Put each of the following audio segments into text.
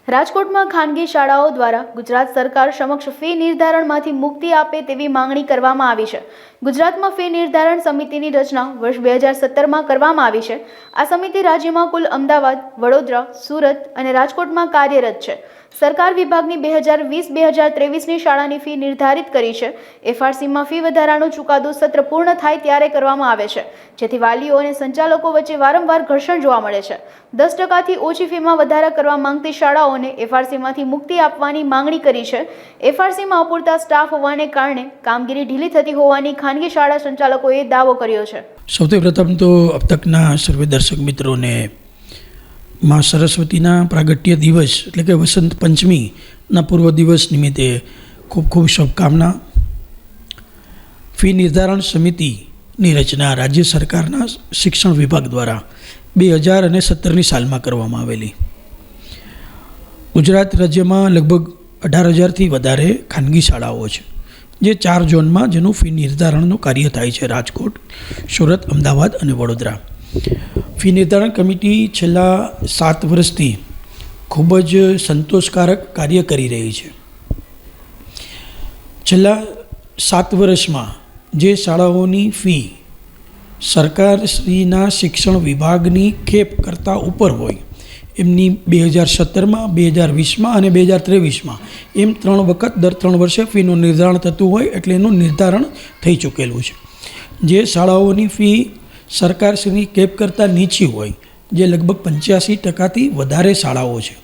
રાજકોટમાં ખાનગી શાળાઓ દ્વારા ગુજરાત સરકાર સમક્ષ ફી નિર્ધારણમાંથી મુક્તિ આપે તેવી માંગણી કરવામાં આવી છે। ગુજરાતમાં ફી નિર્ધારણ સમિતિની રચના વર્ષ 2017માં કરવામાં આવી છે। આ સમિતિ રાજ્યમાં કુલ અમદાવાદ, વડોદરા, સુરત અને રાજકોટમાં કાર્યરત છે। સરકાર વિભાગની 2020-2023ની શાળાની ફી નિર્ધારિત કરી છે। એફઆરસીમાં ફી વધારાનો ચુકાદો સત્ર પૂર્ણ થાય ત્યારે કરવામાં આવે છે, જેથી વાલીઓ અને સંચાલકો વચ્ચે વારંવાર ઘર્ષણ જોવા મળે છે। 10%થી ઓછી ફીમાં વધારા કરવા માંગતી શાળાઓને એફઆરસીમાંથી મુક્તિ આપવાની માંગણી કરી છે। એફઆરસીમાં અપૂરતા સ્ટાફ હોવાને કારણે કામગીરી ઢીલી થતી હોવાની ખાનગી શાળા સંચાલકોએ દાવો કર્યો છે। સૌથી પ્રથમ તો अब तकના સર્વે દર્શક મિત્રોને માં સરસ્વતીના પ્રાગટ્ય દિવસ એટલે કે વસંત પંચમીના પૂર્વ દિવસ નિમિત્તે ખૂબ ખૂબ શુભકામના। ફી નિર્ધારણ સમિતિની રચના રાજ્ય સરકારના શિક્ષણ વિભાગ દ્વારા 2017ની સાલમાં કરવામાં આવેલી। ગુજરાત રાજ્યમાં લગભગ 18,000થી વધારે ખાનગી શાળાઓ છે, જે 4 ઝોનમાં જેનું ફી નિર્ધારણનું કાર્ય થાય છે: રાજકોટ, સુરત, અમદાવાદ અને વડોદરા। ફી નિર્ધારણ કમિટી છેલ્લા 7 વર્ષથી ખૂબ જ સંતોષકારક કાર્ય કરી રહી છે। છેલ્લા 7 વર્ષમાં જે શાળાઓની ફી સરકારશ્રીના શિક્ષણ વિભાગની ખેપ કરતાં ઉપર હોય એમની 2017માં, 2020માં અને 2023માં એમ 3 વખત દર 3 વર્ષે ફીનું નિર્ધારણ થતું હોય એટલે એનું નિર્ધારણ થઈ ચૂકેલું છે। જે શાળાઓની ફી સરકારશ્રીની કેપ કરતાં નીચી હોય, જે લગભગ 85%થી વધારે શાળાઓ છે,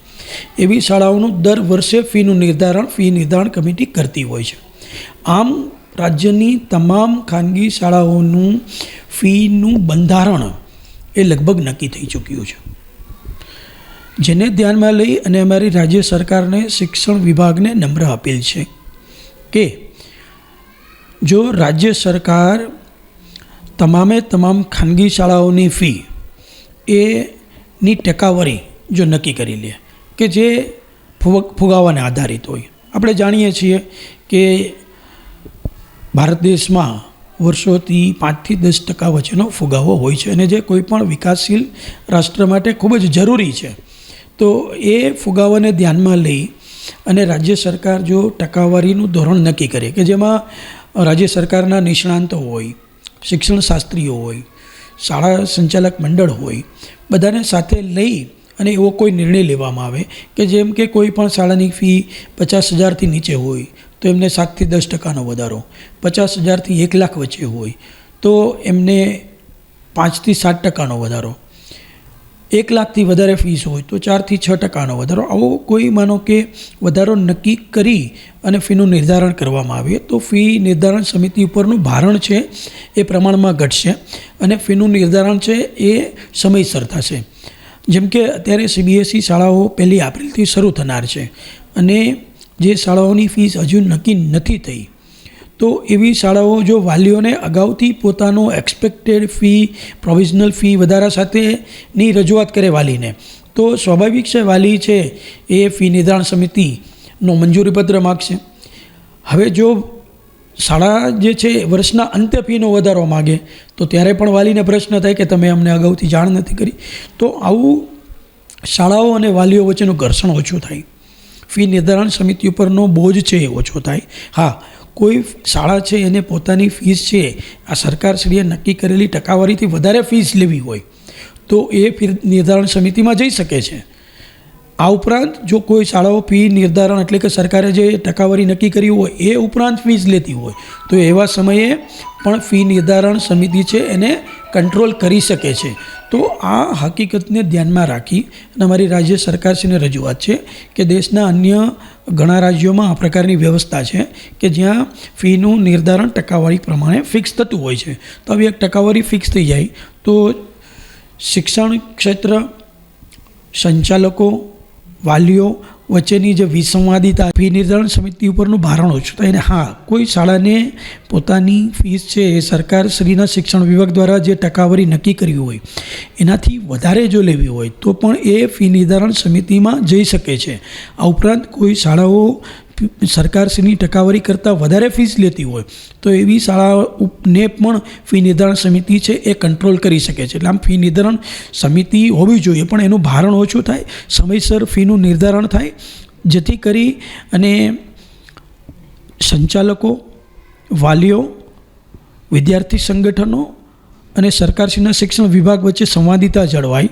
એવી શાળાઓનું દર વર્ષે ફી નિર્ધારણ કમિટી કરતી હોય છે। આમ રાજ્યની તમામ ખાનગી શાળાઓનું ફીનું બંધારણ એ લગભગ નક્કી થઈ ચૂક્યું છે, જેને ધ્યાનમાં લઈ અને અમારી રાજ્ય સરકારને શિક્ષણ વિભાગને નમ્ર અપીલ છે કે જો રાજ્ય સરકાર તમામ ખાનગી શાળાઓની ફી એની ટકાવારી જો નક્કી કરી લે કે જે ફુગાવાને આધારિત હોય। આપણે જાણીએ છીએ કે ભારત દેશમાં વર્ષોથી 5થી 10% વચ્ચેનો ફુગાવો હોય છે અને જે કોઈ પણ વિકાસશીલ રાષ્ટ્ર માટે ખૂબ જ જરૂરી છે। તો એ ફુગાવાને ધ્યાનમાં લઈ અને રાજ્ય સરકાર જો ટકાવારીનું ધોરણ નક્કી કરે કે જેમાં રાજ્ય સરકારના નિષ્ણાંતો હોય, શિક્ષણ શાસ્ત્રીઓ હોય, શાળા સંચાલક મંડળ હોય, બધાને સાથે લઈ અને એવો કોઈ નિર્ણય લેવામાં આવે કે જેમ કે કોઈ પણ શાળાની ફી 50,000થી નીચે હોય તો એમને 7થી 10%નો વધારો, 50,000થી 1 લાખ વચ્ચે હોય તો એમને 5થી 7%નો વધારો, 1 લાખથી વધારે ફીસ હોય તો 4થી 6%નો વધારો, આવો કોઈ માનો કે વધારો નક્કી કરી અને ફીનું નિર્ધારણ કરવામાં આવે તો ફી નિર્ધારણ સમિતિ ઉપરનું ભારણ છે એ પ્રમાણમાં ઘટશે અને ફીનું નિર્ધારણ છે એ સમયસર થશે। જેમ કે અત્યારે CBSE શાળાઓ 1 એપ્રિલથી શરૂ થનાર છે અને જે શાળાઓની ફીસ હજુ નક્કી નથી થઈ તો એવી શાળાઓ જો વાલીઓને અગાઉથી પોતાનો એક્સપેક્ટેડ ફી, પ્રોવિઝનલ ફી વધારા સાથેની રજૂઆત કરે વાલીને તો સ્વાભાવિક છે વાલી છે એ ફી નિર્ધારણ સમિતિનો મંજૂરીપત્ર માગશે। હવે જો શાળા જે છે વર્ષના અંતે ફીનો વધારો માગે તો ત્યારે પણ વાલીને પ્રશ્ન થાય કે તમે અમને અગાઉથી જાણ નથી કરી। તો આવું શાળાઓ અને વાલીઓ વચ્ચેનું ઘર્ષણ ઓછું થાય, ફી નિર્ધારણ સમિતિ ઉપરનો બોજ છે એ ઓછો થાય। હા, કોઈ શાળા છે એને પોતાની ફીસ છે આ સરકારશ્રીએ નક્કી કરેલી ટકાવારીથી વધારે ફીસ લેવી હોય તો એ ફી નિર્ધારણ સમિતિમાં જઈ શકે છે। આ ઉપરાંત જો કોઈ શાળાઓ ફી નિર્ધારણ એટલે કે સરકારે જે ટકાવારી નક્કી કરી હોય એ ઉપરાંત ફીસ લેતી હોય તો એવા સમયે પણ ફી નિર્ધારણ સમિતિ છે એને કંટ્રોલ કરી શકે છે। તો આ હકીકતને ધ્યાનમાં રાખી અને અમારી રાજ્ય સરકારશ્રીને રજૂઆત છે કે દેશના અન્ય ઘણા રાજ્યોમાં આ પ્રકારની વ્યવસ્થા છે કે જ્યાં ફીનું નિર્ધારણ ટકાવારી પ્રમાણે ફિક્સ થતું હોય છે। તો આવી એક ટકાવારી ફિક્સ થઈ જાય તો શિક્ષણ ક્ષેત્ર, સંચાલકો, વાલીઓ વચ્ચેની જે વિસંવાદિતા, ફી નિર્ધારણ સમિતિ ઉપરનું ભારણ ઓછું થાય। અને હા, કોઈ શાળાને પોતાની ફીસ છે એ સરકારશ્રીના શિક્ષણ વિભાગ દ્વારા જે ટકાવારી નક્કી કરવી હોય એનાથી વધારે જો લેવી હોય તો પણ એ ફી નિર્ધારણ સમિતિમાં જઈ શકે છે। આ ઉપરાંત કોઈ શાળાઓ સરકારશ્રીની ટકાવારી કરતાં વધારે ફીસ લેતી હોય તો એવી શાળાઓને પણ ફી નિર્ધારણ સમિતિ છે એ કંટ્રોલ કરી શકે છે. એટલે આમ ફી નિર્ધારણ સમિતિ હોવી જોઈએ, પણ એનું ભારણ ઓછું થાય, સમયસર ફીનું નિર્ધારણ થાય, જેથી કરી અને સંચાલકો, વાલીઓ, વિદ્યાર્થી સંગઠનો અને સરકારશ્રીના શિક્ષણ વિભાગ વચ્ચે સંવાદિતા જળવાય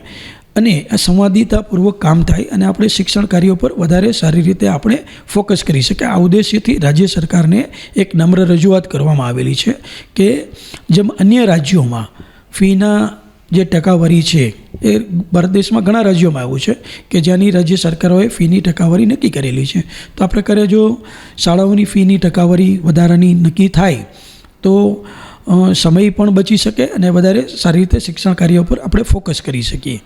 અને આ સંવાદિતાપૂર્વક કામ થાય અને આપણે શિક્ષણ કાર્યો પર વધારે સારી રીતે આપણે ફોકસ કરી શકીએ. આ ઉદ્દેશ્યથી રાજ્ય સરકારને એક નમ્ર રજૂઆત કરવામાં આવેલી છે કે જેમ અન્ય રાજ્યોમાં ફીના જે ટકાવારી છે એ ભારત દેશમાં ઘણા રાજ્યોમાં એવું છે કે જ્યાંની રાજ્ય સરકારોએ ફીની ટકાવારી નક્કી કરેલી છે. તો આ પ્રકારે જો શાળાઓની ફીની ટકાવારી વધારાની નક્કી થાય તો સમય પણ બચી શકે અને વધારે સારી રીતે શિક્ષણ કાર્ય પર આપણે ફોકસ કરી શકીએ.